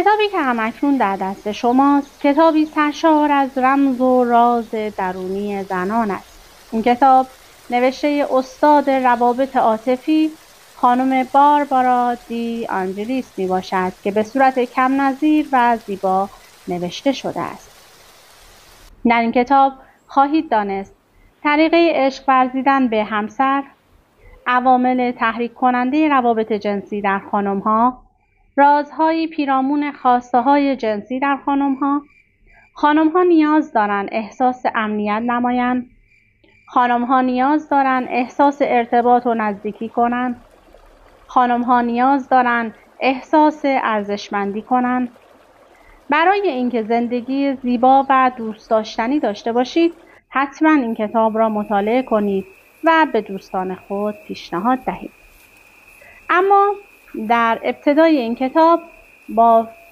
کتابی که همکنون در دست شماست کتابی سرشار از رمز و راز درونی زنان است. این کتاب نوشته استاد روابط عاطفی خانم باربارا دی آنجلیس می باشد که به صورت کم نظیر و زیبا نوشته شده است. در این کتاب خواهید دانست طریقه عشق ورزیدن به همسر، عوامل تحریک کننده روابط جنسی در خانم‌ها، رازهای پیرامون خواسته‌های جنسی در خانم‌ها. خانم‌ها نیاز دارند احساس امنیت نمایند. خانم‌ها نیاز دارند احساس ارتباط و نزدیکی کنند. خانم‌ها نیاز دارند احساس ارزشمندی کنند. برای اینکه زندگی زیبا و دوست داشتنی داشته باشید، حتما این کتاب را مطالعه کنید و به دوستان خود پیشنهاد دهید. اما در ابتدای این کتاب با